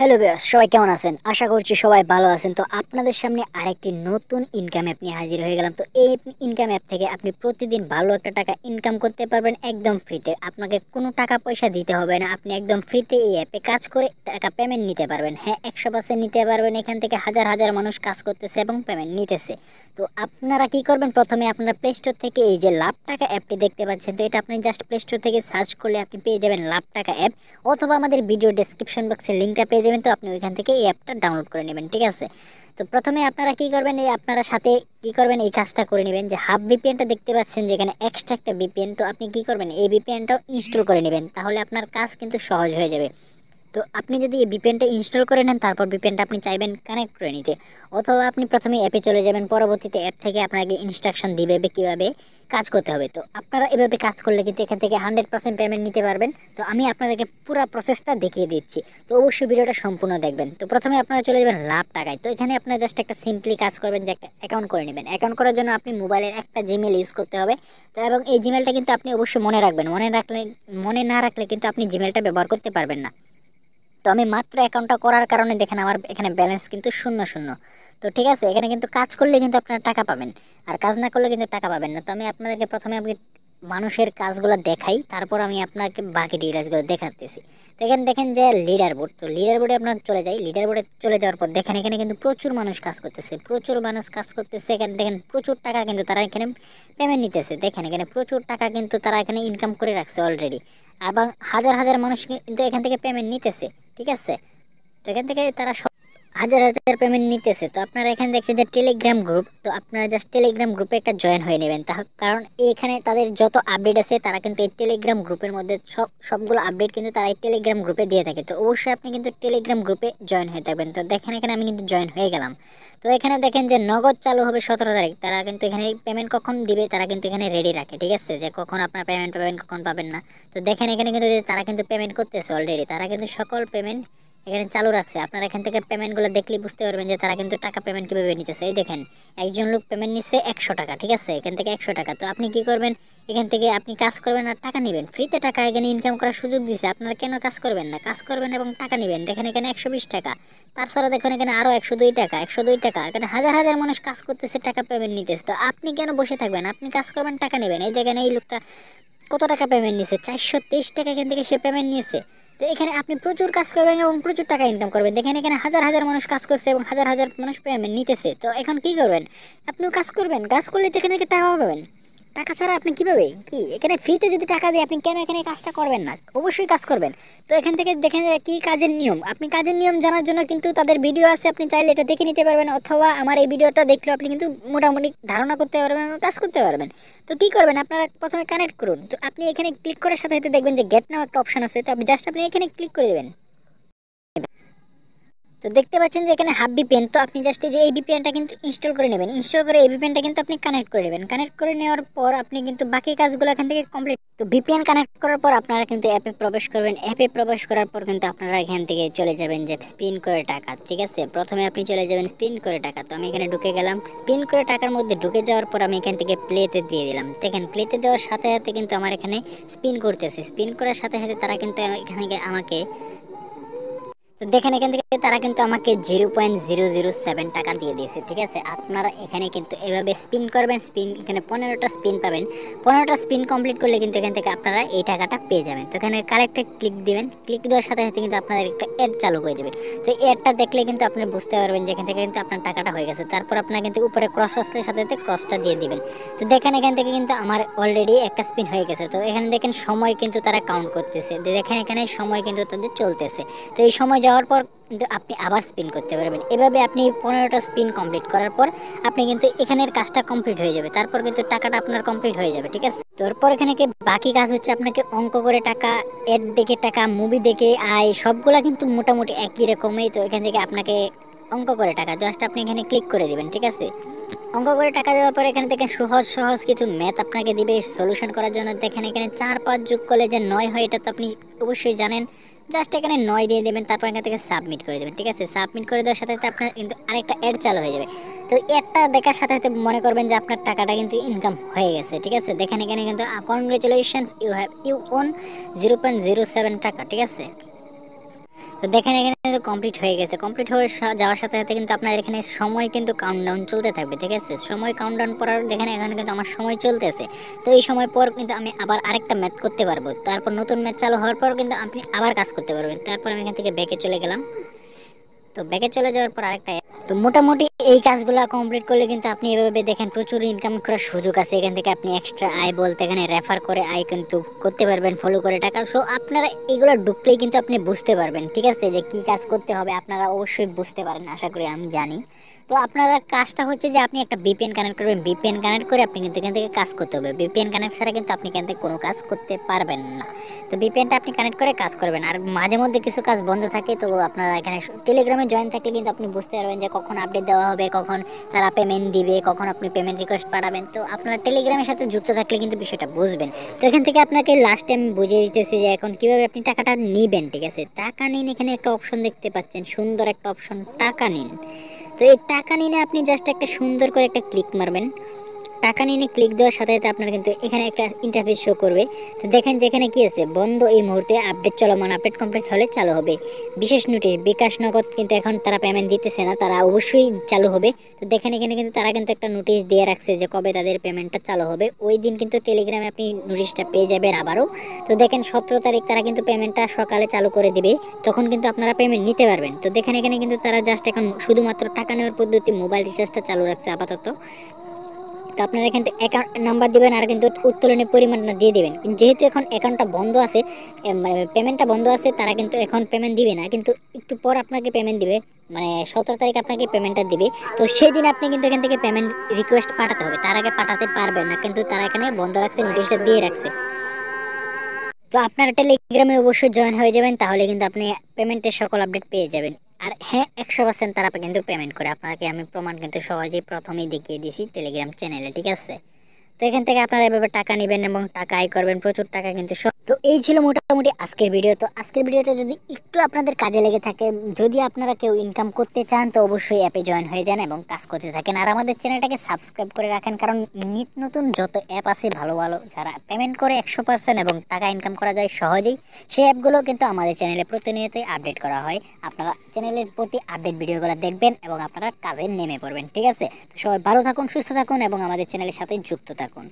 Hello viewers, সবাই কেমন আছেন? আশা করছি সবাই ভালো আছেন। তো আপনাদের সামনে আরেকটি নতুন ইনকাম অ্যাপ নিয়ে হাজির হয়ে গেলাম। তো এই ইনকাম অ্যাপ থেকে আপনি প্রতিদিন ভালো একটা টাকা ইনকাম করতে পারবেন একদম ফ্রিতে। আপনাকে কোনো টাকা পয়সা দিতে হবে না। আপনি একদম ফ্রিতে এই অ্যাপে কাজ করে টাকা পেমেন্ট নিতে পারবেন। হ্যাঁ, 100% নিতে পারবেন। এখান থেকে হাজার হাজার মানুষ কাজ করতেছে এবং পেমেন্ট নিতেছে। তো আপনারা কি করবেন? প্রথমে আপনারা প্লে স্টোর থেকে এই যে লাভ টাকা অ্যাপটি দেখতে পাচ্ছেন, তো এটা আপনি জাস্ট প্লে স্টোর থেকে সার্চ করলে আপনি পেয়ে যাবেন লাভ টাকা অ্যাপ, অথবা আমাদের ভিডিও ডেসক্রিপশন বক্সে লিঙ্কটা পেয়ে যাবেন। তো আপনি ওইখান থেকে এই অ্যাপটা ডাউনলোড করে নেবেন, ঠিক আছে? তো প্রথমে আপনারা কি করবেন, এই আপনারা সাথে কি করবেন, এই কাজটা করে নেবেন যে হাফ ভিপিএনটা দেখতে পাচ্ছেন যেখানে এক্সট্রা একটা ভিপিএন, তো আপনি কি করবেন, এই ভিপিএনটাও ইনস্টল করে নেবেন, তাহলে আপনার কাজ কিন্তু সহজ হয়ে যাবে। তো আপনি যদি এই ভিপিএনটা ইনস্টল করে নেন, তারপর ভিপিএনটা আপনি চাইবেন কানেক্ট করে নিতে, অথবা আপনি প্রথমে অ্যাপে চলে যাবেন, পরবর্তীতে অ্যাপ থেকে আপনাকে ইনস্ট্রাকশন দিবে কীভাবে কাজ করতে হবে। তো আপনারা এভাবে কাজ করলে কিন্তু এখান থেকে 100% পেমেন্ট নিতে পারবেন। তো আমি আপনাদেরকে পুরো প্রসেসটা দেখিয়ে দিচ্ছি, তো অবশ্যই ভিডিওটা সম্পূর্ণ দেখবেন। তো প্রথমে আপনারা চলে যাবেন লাভ টাকায়। তো এখানে আপনারা জাস্ট একটা সিম্পলি কাজ করবেন যে একটা অ্যাকাউন্ট করে নেবেন। অ্যাকাউন্ট করার জন্য আপনি মোবাইলের একটা জিমেল ইউজ করতে হবে। তো এবং এই জিমেলটা কিন্তু আপনি অবশ্যই মনে রাখবেন, মনে না রাখলে কিন্তু আপনি জিমেলটা ব্যবহার করতে পারবেন না। তো আমি মাত্র অ্যাকাউন্টটা করার কারণে দেখেন আমার এখানে ব্যালেন্স কিন্তু শূন্য শূন্য। তো ঠিক আছে, এখানে কিন্তু কাজ করলে কিন্তু আপনারা টাকা পাবেন, আর কাজ না করলে কিন্তু টাকা পাবেন না। তো আমি আপনাদেরকে প্রথমে মানুষের কাজগুলো দেখাই, তারপর আমি আপনাকে বাকি ডিটেলসগুলো দেখাতেছি। তো এখানে দেখেন যে লিডার বোর্ড, তো লিডার বোর্ডে আপনার চলে যাই। লিডার বোর্ডে চলে যাওয়ার পর দেখেন এখানে কিন্তু প্রচুর মানুষ কাজ করতেছে, প্রচুর মানুষ কাজ করতেছে। এখানে দেখেন প্রচুর টাকা কিন্তু তারা এখানে পেমেন্ট নিতেছে। দেখেন এখানে প্রচুর টাকা কিন্তু তারা এখানে ইনকাম করে রাখছে অলরেডি, এবং হাজার হাজার মানুষ কিন্তু এখান থেকে পেমেন্ট নিতেছে, ঠিক আছে? তো এখান থেকে তারা হাজার হাজার পেমেন্ট নিতেছে। তো আপনারা এখানে দেখছেন যে টেলিগ্রাম গ্রুপ, তো আপনারা জাস্ট টেলিগ্রাম গ্রুপে একটা জয়েন হয়ে নেবেন, কারণ এখানে তাদের যত আপডেট আছে তারা কিন্তু এই টেলিগ্রাম গ্রুপের মধ্যে সবগুলো আপডেট কিন্তু তারা এই টেলিগ্রাম গ্রুপে দিয়ে থাকে। তো অবশ্যই আপনি কিন্তু টেলিগ্রাম গ্রুপে জয়েন হয়ে থাকবেন। তো দেখেন এখানে আমি কিন্তু জয়েন হয়ে গেলাম। তো এখানে দেখেন যে নগদ চালু হবে 17 তারিখ। তারা কিন্তু এখানে পেমেন্ট কখন দিবে তারা কিন্তু এখানে রেডি রাখে, ঠিক আছে, যে কখন আপনার পেমেন্ট পাবেন কখন পাবেন না। তো দেখেন এখানে কিন্তু তারা কিন্তু পেমেন্ট করতেছে অলরেডি, তারা কিন্তু সকল পেমেন্ট এখানে চালু রাখছে। আপনারা এখান থেকে পেমেন্টগুলো দেখলেই বুঝতে পারবেন যে তারা কিন্তু টাকা পেমেন্ট কীভাবে নিতেছে। এই দেখেন একজন লোক পেমেন্ট নিচ্ছে 100 টাকা, ঠিক আছে, এখান থেকে 100 টাকা। তো আপনি কি করবেন, এখান থেকে আপনি কাজ করবেন আর টাকা নেবেন, ফ্রিতে টাকা এখানে ইনকাম করার সুযোগ দিচ্ছে। আপনারা কেন কাজ করবেন না, কাজ করবেন এবং টাকা নেবেন। দেখেন এখানে 120 টাকা, তাছাড়া দেখুন এখানে আরও 102 টাকা, 102 টাকা। এখানে হাজার হাজার মানুষ কাজ করতেছে, টাকা পেমেন্ট নিতেছে। তো আপনি কেন বসে থাকবেন, আপনি কাজ করবেন, টাকা নেবেন। এই দেখেন এই লোকটা কত টাকা পেমেন্ট নিয়েছে, 423 টাকা এখান থেকে সে পেমেন্ট নিয়েছে। তো এখানে আপনি প্রচুর কাজ করবেন এবং প্রচুর টাকা ইনকাম করবেন। দেখেন এখানে হাজার হাজার মানুষ কাজ করছে এবং হাজার হাজার মানুষ পেমেন্ট নিতেছে। তো এখন কি করবেন, আপনিও কাজ করবেন, কাজ করলে তো এখানে থেকে টাকা পাবেন। টাকা ছাড়া আপনি কিভাবে কি, এখানে ফ্রিতে যদি টাকা দেয় আপনি কেন এখানে কাজটা করবেন না, অবশ্যই কাজ করবেন। তো এখান থেকে দেখেন যে কি কাজের নিয়ম, আপনি কাজের নিয়ম জানার জন্য কিন্তু তাদের ভিডিও আছে, আপনি চাইলে এটা দেখে নিতে পারবেন, অথবা আমার এই ভিডিওটা দেখলেও আপনি কিন্তু মোটামুটি ধারণা করতে পারবেন এবং কাজ করতে পারবেন। তো কি করবেন, আপনারা প্রথমে কানেক্ট করুন। তো আপনি এখানে ক্লিক করার সাথে সাথে দেখবেন যে গেট নাও একটা অপশন আছে, তো আপনি জাস্ট এখানে ক্লিক করে দেবেন। তো দেখতে পাচ্ছেন যে এখানে হাফ ভিপিএন, তো আপনি জাস্ট এই যে এই ভিপিএনটা কিন্তু ইনস্টল করে নেবেন। ইনস্টল করে এই ভিপিএনটা কিন্তু আপনি কানেক্ট করে নেবেন। কানেক্ট করে নেওয়ার পর আপনি কিন্তু বাকি কাজগুলো এখান থেকে কমপ্লিট। তো ভিপিএন কানেক্ট করার পর আপনারা কিন্তু অ্যাপে প্রবেশ করবেন। অ্যাপে প্রবেশ করার পর কিন্তু আপনারা এখান থেকে চলে যাবেন যে স্পিন করে টাকা, ঠিক আছে? প্রথমে আপনি চলে যাবেন স্পিন করে টাকা। তো আমি এখানে ঢুকে গেলাম। স্পিন করে টাকার মধ্যে ঢুকে যাওয়ার পর আমি এখান থেকে প্লেতে দিয়ে দিলাম। দেখেন প্লেতে দেওয়ার সাথে সাথে কিন্তু আমার এখানে স্পিন করতেছে। স্পিন করার সাথে সাথে তারা কিন্তু এখানে আমাকে, তো দেখেন এখান থেকে তারা কিন্তু আমাকে 0.007 টাকা দিয়ে দিয়েছে, ঠিক আছে? আপনারা এখানে কিন্তু এভাবে স্পিন করবেন। স্পিন এখানে 15টা স্পিন পাবেন। 15টা স্পিন কমপ্লিট করলে কিন্তু এখান থেকে আপনারা এই টাকাটা পেয়ে যাবেন। তো এখানে কালেক্টে ক্লিক দিবেন। ক্লিক দেওয়ার সাথে সাথে কিন্তু আপনাদের একটা অ্যাড চালু হয়ে যাবে। তো অ্যাডটা দেখলে কিন্তু আপনি বুঝতে পারবেন যে এখান থেকে কিন্তু আপনার টাকাটা হয়ে গেছে। তারপর আপনার কিন্তু উপরে ক্রস আসলে সাথে সাথে ক্রসটা দিয়ে দিবেন। তো দেখেন এখান থেকে কিন্তু আমার অলরেডি একটা স্পিন হয়ে গেছে। তো এখানে দেখেন সময় কিন্তু তারা কাউন্ট করতেছে, দেখেন এখানে সময় কিন্তু তাদের চলতেছে। তো এই সময় যাওয়ার পর কিন্তু আপনি আবার স্পিন করতে পারবেন। এভাবে আপনি 15টা স্পিন কমপ্লিট করার পর আপনি কিন্তু এখানের কাজটা কমপ্লিট হয়ে যাবে। তারপর কিন্তু টাকাটা আপনার কমপ্লিট হয়ে যাবে, ঠিক আছে? তারপর এখানে বাকি কাজ হচ্ছে আপনাকে অঙ্ক করে টাকা, অ্যাড দেখে টাকা, মুভি দেখে আয়, সবগুলা কিন্তু মোটামুটি একই রকমই। তো এখান থেকে আপনাকে অঙ্ক করে টাকা, জাস্ট আপনি এখানে ক্লিক করে দিবেন, ঠিক আছে? অঙ্ক করে টাকা দেওয়ার পর এখানে দেখেন সহজ সহজ কিছু ম্যাথ আপনাকে দিবে সলিউশন করার জন্য। দেখেন এখানে 4 5 যোগ করলে যে 9 হয়, এটা তো আপনি অবশ্যই জানেন। জাস্ট এখানে 9 দিয়ে দেবেন, তারপর এখান থেকে সাবমিট করে দেবেন, ঠিক আছে? সাবমিট করে দেওয়ার সাথে সাথে আপনার কিন্তু আরেকটা অ্যাড চালু হয়ে যাবে। তো অ্যাডটা দেখার সাথে সাথে মনে করবেন যে আপনার টাকাটা কিন্তু ইনকাম হয়ে গেছে, ঠিক আছে? দেখেন এখানে কিন্তু কনগ্রেচুলেশনস, ইউ ওন 0.07 টাকা, ঠিক আছে? তো দেখেন এখানে কিন্তু কমপ্লিট হয়ে গেছে। কমপ্লিট হয়ে যাওয়ার সাথে সাথে কিন্তু আপনার এখানে সময় কিন্তু কাউন্টডাউন চলতে থাকবে, ঠিক আছে? সময় কাউন্টডাউন পড়ার দেখেন এখানে কিন্তু আমার সময় চলতেছে। তো এই সময় পর কিন্তু আমি আবার আরেকটা ম্যাথ করতে পারবো। তারপর নতুন ম্যাথ চালু হওয়ার পর কিন্তু আপনি আবার কাজ করতে পারবেন। তারপর আমি এখান থেকে ব্যাকে চলে গেলাম। তো ব্যাকে চলে যাওয়ার পর আরেকটা, তো মোটামুটি এই কাজগুলো কমপ্লিট করলে কিন্তু আপনি এভাবে দেখেন প্রচুর ইনকাম করার সুযোগ আছে। এখান থেকে আপনি এক্সট্রা আয় বলতে এখানে রেফার করে আয় কিন্তু করতে পারবেন, ফলো করে টাকা। সো আপনারা এগুলো ঢুকলেই কিন্তু আপনি বুঝতে পারবেন, ঠিক আছে, যে কি কাজ করতে হবে। আপনারা অবশ্যই বুঝতে পারেন, আশা করি, আমি জানি। তো আপনারা কাজটা হচ্ছে যে আপনি একটা বিপিএন কানেক্ট করবেন। বিপিএন কানেক্ট করে আপনি কিন্তু এখান থেকে কাজ করতে হবে। বিপিএন কানেক্ট ছাড়া কিন্তু আপনি এখান থেকে কোনো কাজ করতে পারবেন না। তো ভিপিএনটা আপনি কানেক্ট করে কাজ করবেন। আর মাঝে মধ্যে কিছু কাজ বন্ধ থাকে, তো আপনারা এখানে টেলিগ্রামে জয়েন থাকলে কিন্তু আপনি বুঝতে পারবেন যে কখন আপডেট দেওয়া হবে, কখন তারা পেমেন্ট দিবে, কখন আপনি পেমেন্ট রিকোয়েস্ট পাঠাবেন। তো আপনারা টেলিগ্রামের সাথে যুক্ত থাকলে কিন্তু বিষয়টা বুঝবেন। তো এখান থেকে আপনাকে লাস্ট টাইম বুঝিয়ে দিতেছি যে এখন কিভাবে আপনি টাকাটা নিবেন, ঠিক আছে? টাকা নিন, এখানে একটা অপশন দেখতে পাচ্ছেন, সুন্দর একটা অপশন, টাকা নিন। তো এই টাকা নিনে আপনি জাস্ট একটা সুন্দর করে একটা ক্লিক মারবেন। টাকা নিয়ে ক্লিক দেওয়ার সাথে সাথে আপনার কিন্তু এখানে একটা ইন্টারফেস শো করবে। তো দেখেন যেখানে কি আছে, বন্ধ এই মুহূর্তে, আপডেট চলমান, আপডেট কমপ্লিট হলে চালু হবে। বিশেষ নোটিশ, বিকাশ নগদ কিন্তু এখন তারা পেমেন্ট দিতেছে না, তারা অবশ্যই চালু হবে। তো দেখেন এখানে কিন্তু তারা কিন্তু একটা নোটিশ দিয়ে রাখছে যে কবে তাদের পেমেন্টটা চালু হবে। ওই দিন কিন্তু টেলিগ্রামে আপনি নোটিশটা পেয়ে যাবেন আবারও। তো দেখেন 17 তারিখ তারা কিন্তু পেমেন্টটা সকালে চালু করে দিবে, তখন কিন্তু আপনারা পেমেন্ট নিতে পারবেন। তো দেখেন এখানে কিন্তু তারা জাস্ট এখন শুধুমাত্র টাকা নেওয়ার পদ্ধতি, মোবাইল রিচার্জটা চালু রাখছে আপাতত। তো আপনারা এখান থেকে অ্যাকাউন্ট নাম্বার দিবেন আর কিন্তু উত্তোলনের পরিমাণটা দিয়ে দিবেন। যেহেতু এখন অ্যাকাউন্টটা বন্ধ আছে, মানে পেমেন্টটা বন্ধ আছে, তারা কিন্তু এখন পেমেন্ট দিবে না, কিন্তু একটু পর আপনাকে পেমেন্ট দিবে। মানে 17 তারিখ আপনাকে পেমেন্টটা দিবে। তো সেই দিন আপনি কিন্তু এখান থেকে পেমেন্ট রিকোয়েস্ট পাঠাতে হবে, তার আগে পাঠাতে পারবেন না, কিন্তু তারা এখানে বন্ধ রাখছে, নোটিশটা দিয়ে রাখছে। তো আপনারা টেলিগ্রামে অবশ্যই জয়েন হয়ে যাবেন, তাহলে কিন্তু আপনি পেমেন্টের সকল আপডেট পেয়ে যাবেন। আর হ্যাঁ, 100% তারা কিন্তু পেমেন্ট করে। আপনাকে আমি প্রমাণ কিন্তু সহজেই প্রথমেই দেখিয়ে দিয়েছি টেলিগ্রাম চ্যানেলে, ঠিক আছে? তো এখান থেকে আপনারা এভাবে টাকা নেবেন এবং টাকা আয় করবেন, প্রচুর টাকা কিন্তু তো এই ছিল মোটামুটি আজকের ভিডিও। তো আজকের ভিডিওটা যদি একটু আপনাদের কাজে লেগে থাকে, যদি আপনারা কেউ ইনকাম করতে চান, তো অবশ্যই অ্যাপে জয়েন হয়ে যান এবং কাজ করতে থাকেন। আর আমাদের চ্যানেলটাকে সাবস্ক্রাইব করে রাখেন, কারণ নিত্য নতুন যত অ্যাপ আছে ভালো ভালো, যারা পেমেন্ট করে 100% এবং টাকা ইনকাম করা যায় সহজেই, সেই অ্যাপগুলো কিন্তু আমাদের চ্যানেলে প্রতিনিয়তই আপডেট করা হয়। আপনারা চ্যানেলের প্রতি আপডেট ভিডিওগুলো দেখবেন এবং আপনারা কাজে নেমে পড়বেন, ঠিক আছে? তো সবাই ভালো থাকুন, সুস্থ থাকুন এবং আমাদের চ্যানেলের সাথে যুক্ত থাকুন।